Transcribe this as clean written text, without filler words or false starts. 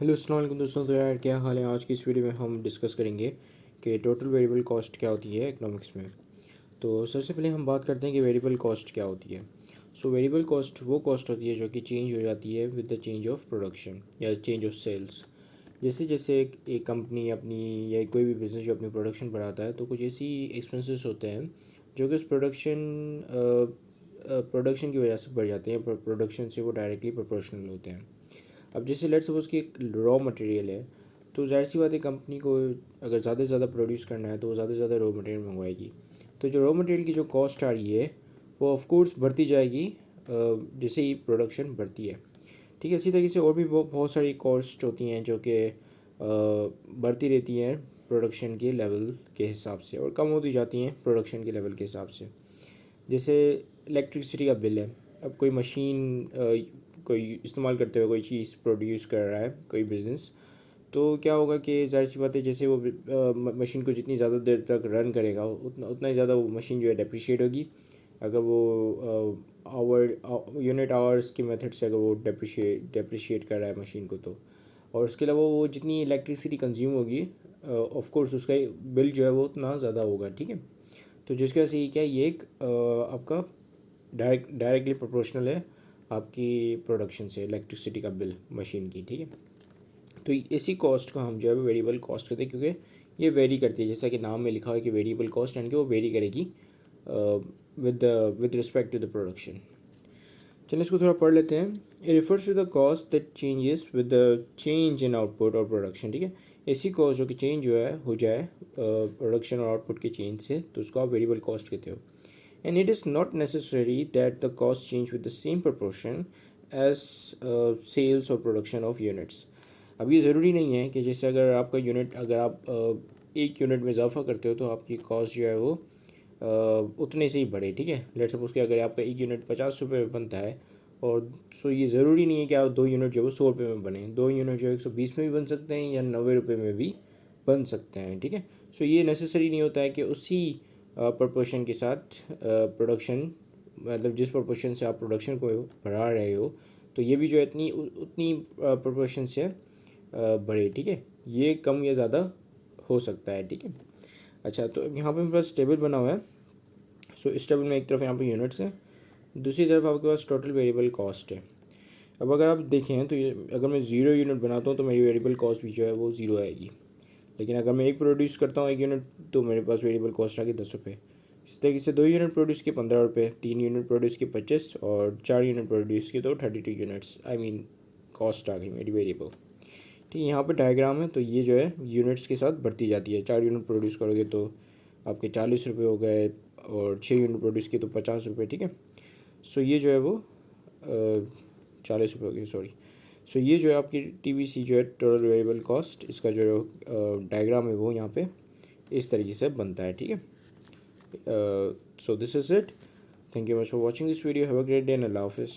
Hello अस्सलाम वालेकुम दोस्तों। तो यार क्या हाल है। आज की इस वीडियो में हम डिस्कस करेंगे कि टोटल वेरिएबल कॉस्ट क्या होती है इकोनॉमिक्स में। तो सबसे पहले हम बात करते हैं कि वेरिएबल कॉस्ट क्या होती है। सो वेरिएबल कॉस्ट वो कॉस्ट होती है जो कि चेंज हो जाती है with the change of production या चेंज ऑफ सेल्स। जैसे जैसे एक कंपनी अपनी या कोई भी बिज़नेस जो अपनी प्रोडक्शन बढ़ाता है तो कुछ ऐसी एक्सपेंसेस होते हैं जो कि उस प्रोडक्शन की वजह से बढ़ जाते हैं। प्रोडक्शन से वो डायरेक्टली प्रोपोर्शनल होते हैं। अब जैसे लेट्स सपोज कि एक रॉ मटेरियल है, तो ज़ाहिर सी बात है कंपनी को अगर ज़्यादा से ज़्यादा प्रोड्यूस करना है तो वो ज़्यादा से ज़्यादा रॉ मटेरियल मंगवाएगी। तो जो रॉ मटेरियल की जो कॉस्ट आ रही है वो ऑफ कोर्स बढ़ती जाएगी जैसे ही प्रोडक्शन बढ़ती है। ठीक है, इसी तरीके से और भी बहुत सारी कॉस्ट होती हैं जो कि बढ़ती रहती हैं प्रोडक्शन के लेवल के हिसाब से और कम होती जाती हैं प्रोडक्शन के लेवल के हिसाब से। जैसे इलेक्ट्रिसिटी का बिल है। अब कोई मशीन कोई इस्तेमाल करते हुए कोई चीज़ प्रोड्यूस कर रहा है कोई बिज़नेस, तो क्या होगा कि ज़ाहिर सी बात है जैसे वो मशीन को जितनी ज़्यादा देर तक रन करेगा उतना उतना ही ज़्यादा वो मशीन जो है डेप्रिशिएट होगी। अगर वो आवर यूनिट आवर्स के मेथड से अगर वो डेप्रिशिएट कर रहा है मशीन को, तो और उसके अलावा वो जितनी इलेक्ट्रिसिटी कंज्यूम होगी ऑफ कोर्स उसका बिल जो है वो उतना ज़्यादा होगा। ठीक है, तो जिसकी वजह से ये क्या है, ये एक आपका डायरेक्टली प्रोपोर्शनल है आपकी प्रोडक्शन से इलेक्ट्रिसिटी का बिल मशीन की। ठीक है, तो इसी कॉस्ट को हम जो है वेरिएबल कॉस्ट कहते हैं क्योंकि ये वेरी करती है। जैसा कि नाम में लिखा हुआ है कि वेरिएबल कॉस्ट, यानी कि वो वेरी करेगी with respect to the production. चलिए इसको थोड़ा पढ़ लेते हैं। It refers to the cost that changes with the change in output और प्रोडक्शन। ठीक है, ऐसी कॉस्ट जो कि चेंज जो है हो जाए प्रोडक्शन और आउटपुट के चेंज से, तो उसको आप वेरिएबल कॉस्ट कहते हो। And it is not necessary that the cost change with the same proportion as sales or production of units. अब ये ज़रूरी नहीं है कि जैसे अगर आपका यूनिट अगर आप एक यूनिट में इजाफा करते हो तो आपकी कॉस्ट जो है वो उतने से ही बढ़े। ठीक है, लेट्स सपोज कि अगर आपका एक यूनिट 50 रुपये में बनता है और सो ये ज़रूरी नहीं है कि आप 2 यूनिट जो है वो 100 रुपये में बने। 2 यूनिट जो है 120 में भी बन सकते हैं या 90 रुपये में भी बन सकते हैं। ठीक है, सो ये नेसेसरी नहीं होता है कि उसी प्रोपोर्शन के साथ प्रोडक्शन, मतलब जिस प्रोपोर्शन से आप प्रोडक्शन को बढ़ा रहे हो तो ये भी जो है इतनी उतनी प्रोपोर्शन से बढ़े। ठीक है, ये कम या ज़्यादा हो सकता है। ठीक है, अच्छा तो यहाँ पे मेरे पास टेबल बना हुआ है। सो इस टेबल में एक तरफ यहाँ पे यूनिट्स हैं, दूसरी तरफ आपके पास टोटल वेरिएबल कॉस्ट है। अब अगर आप देखें तो ये अगर मैं 0 यूनिट बनाता हूँ तो मेरी वेरिएबल कॉस्ट भी जो है वो 0 आएगी। लेकिन अगर मैं एक प्रोड्यूस करता हूँ 1 यूनिट तो मेरे पास वेरिएबल कॉस्ट आ गई 10 रुपये। इस तरीके से 2 यूनिट प्रोड्यूस किए 15 रुपये, 3 यूनिट प्रोड्यूस किए 25 और 4 यूनिट प्रोड्यूस किए तो 32 यूनिट्स आई मीन कॉस्ट आ गई मेरी वेरिएबल। ठीक है, यहाँ पे डायग्राम है तो ये जो है यूनिट्स के साथ बढ़ती जाती है। 4 यूनिट प्रोड्यूस करोगे तो आपके 40 रुपये हो गए और 6 यूनिट प्रोड्यूस किए तो 50 रुपये। ठीक है, सो ये जो है वो 40 रुपये हो गए, सॉरी। सो ये जो है आपकी टीवीसी जो है टोटल वेरिएबल कॉस्ट, इसका जो डायग्राम है वो यहाँ पे इस तरीके से बनता है। ठीक है, so this is it. Thank you much for watching this video. Have a great day and Allah हाफिज़।